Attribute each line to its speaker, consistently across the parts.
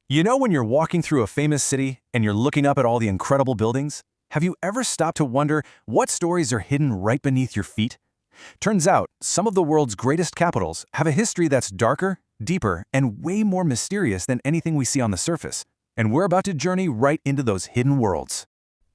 Speaker 1: You know when you're walking through a famous city and you're looking up at all the incredible buildings? Have you ever stopped to wonder what stories are hidden right beneath your feet? Turns out, some of the world's greatest capitals have a history that's darker, deeper, and way more mysterious than anything we see on the surface. And we're about to journey right into those hidden worlds.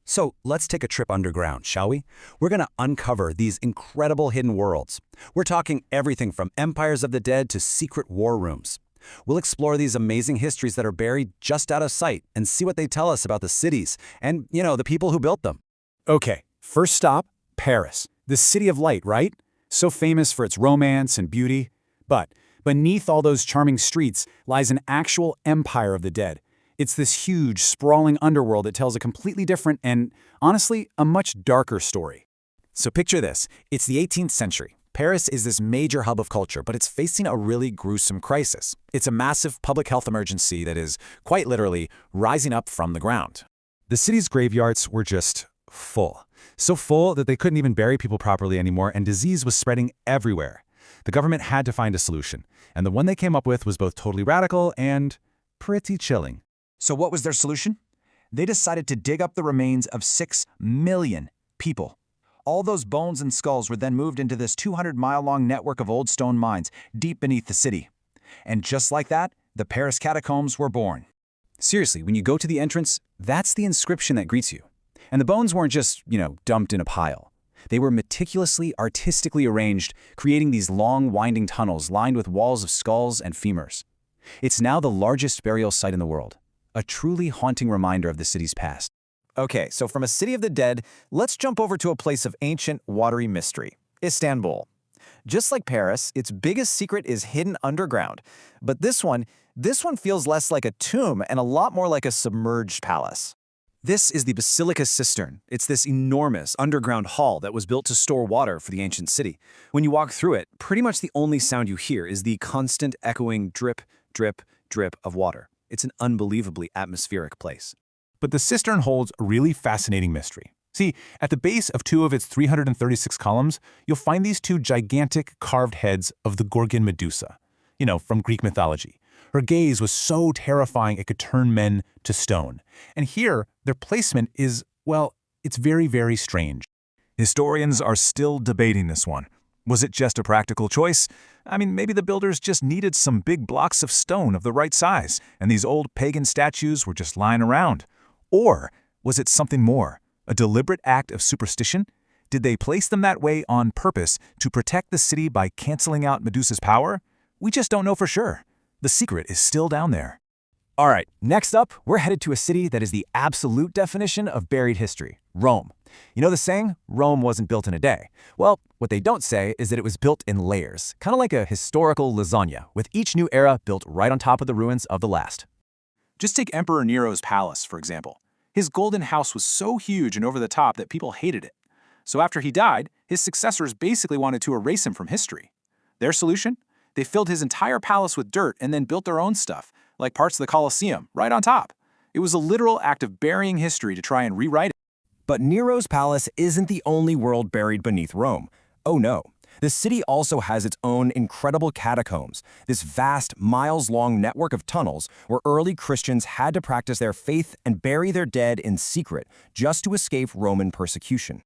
Speaker 2: So let's take a trip underground, shall we? We're going to uncover these incredible hidden worlds. We're talking everything from empires of the dead to secret war rooms. We'll explore these amazing histories that are buried just out of sight and see what they tell us about the cities and, the people who built them.
Speaker 3: Okay, first stop, Paris. The city of light, right? So famous for its romance and beauty. But beneath all those charming streets lies an actual empire of the dead. It's this huge, sprawling underworld that tells a completely different and, honestly, a much darker story.
Speaker 2: So picture this. It's the 18th century. Paris is this major hub of culture, but it's facing a really gruesome crisis. It's a massive public health emergency that is, quite literally, rising up from the ground.
Speaker 4: The city's graveyards were just full. So full that they couldn't even bury people properly anymore, and disease was spreading everywhere. The government had to find a solution, and the one they came up with was both totally radical and pretty chilling.
Speaker 5: So what was their solution? They decided to dig up the remains of 6 million people. All those bones and skulls were then moved into this 200-mile-long network of old stone mines deep beneath the city. And just like that, the Paris catacombs were born.
Speaker 2: Seriously, when you go to the entrance, that's the inscription that greets you. And the bones weren't just, dumped in a pile. They were meticulously, artistically arranged, creating these long, winding tunnels lined with walls of skulls and femurs. It's now the largest burial site in the world, a truly haunting reminder of the city's past.
Speaker 6: Okay, so from a city of the dead, let's jump over to a place of ancient, watery mystery, Istanbul. Just like Paris, its biggest secret is hidden underground. But this one feels less like a tomb and a lot more like a submerged palace.
Speaker 2: This is the Basilica Cistern. It's this enormous underground hall that was built to store water for the ancient city. When you walk through it, pretty much the only sound you hear is the constant echoing drip, drip, drip of water. It's an unbelievably atmospheric place.
Speaker 4: But the cistern holds a really fascinating mystery. See, at the base of 2 of its 336 columns, you'll find these 2 gigantic carved heads of the Gorgon Medusa, from Greek mythology. Her gaze was so terrifying it could turn men to stone. And here, their placement is, it's very, very strange.
Speaker 1: Historians are still debating this one. Was it just a practical choice? Maybe the builders just needed some big blocks of stone of the right size, and these old pagan statues were just lying around. Or was it something more, a deliberate act of superstition? Did they place them that way on purpose to protect the city by canceling out Medusa's power? We just don't know for sure. The secret is still down there.
Speaker 5: All right, next up, we're headed to a city that is the absolute definition of buried history, Rome. You know the saying, Rome wasn't built in a day? Well, what they don't say is that it was built in layers, kind of like a historical lasagna, with each new era built right on top of the ruins of the last.
Speaker 3: Just take Emperor Nero's palace, for example. His golden house was so huge and over the top that people hated it. So after he died, his successors basically wanted to erase him from history. Their solution? They filled his entire palace with dirt and then built their own stuff, like parts of the Colosseum, right on top. It was a literal act of burying history to try and rewrite it.
Speaker 5: But Nero's palace isn't the only world buried beneath Rome. Oh no. The city also has its own incredible catacombs, this vast, miles-long network of tunnels where early Christians had to practice their faith and bury their dead in secret just to escape Roman persecution.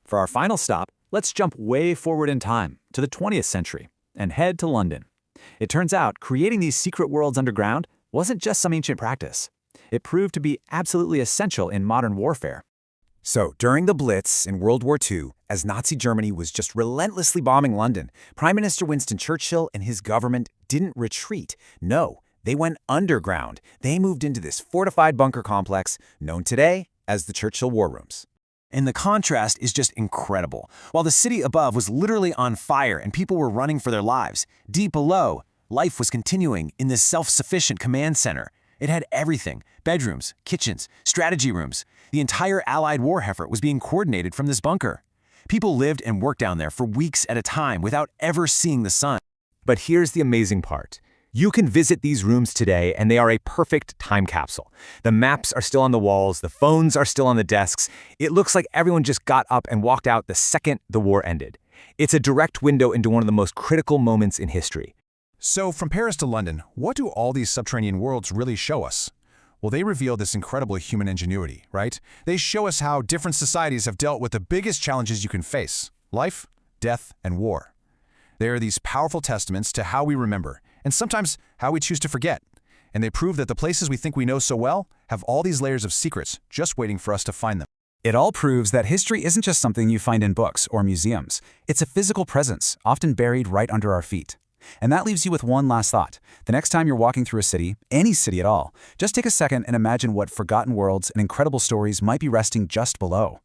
Speaker 2: For our final stop, let's jump way forward in time to the 20th century and head to London. It turns out creating these secret worlds underground wasn't just some ancient practice. It proved to be absolutely essential in modern warfare.
Speaker 5: So, during the Blitz in World War II, as Nazi Germany was just relentlessly bombing London, Prime Minister Winston Churchill and his government didn't retreat. No, they went underground. They moved into this fortified bunker complex, known today as the Churchill War Rooms. And the contrast is just incredible. While the city above was literally on fire and people were running for their lives, deep below, life was continuing in this self-sufficient command center. It had everything: bedrooms, kitchens, strategy rooms. The entire Allied war effort was being coordinated from this bunker. People lived and worked down there for weeks at a time without ever seeing the sun.
Speaker 7: But here's the amazing part. You can visit these rooms today, and they are a perfect time capsule. The maps are still on the walls, the phones are still on the desks. It looks like everyone just got up and walked out the second the war ended. It's a direct window into one of the most critical moments in history.
Speaker 8: So from Paris to London, what do all these subterranean worlds really show us? Well, they reveal this incredible human ingenuity, right? They show us how different societies have dealt with the biggest challenges you can face: life, death, and war. They are these powerful testaments to how we remember, and sometimes how we choose to forget. And they prove that the places we think we know so well have all these layers of secrets just waiting for us to find them.
Speaker 2: It all proves that history isn't just something you find in books or museums. It's a physical presence, often buried right under our feet. And that leaves you with one last thought. The next time you're walking through a city, any city at all, just take a second and imagine what forgotten worlds and incredible stories might be resting just below.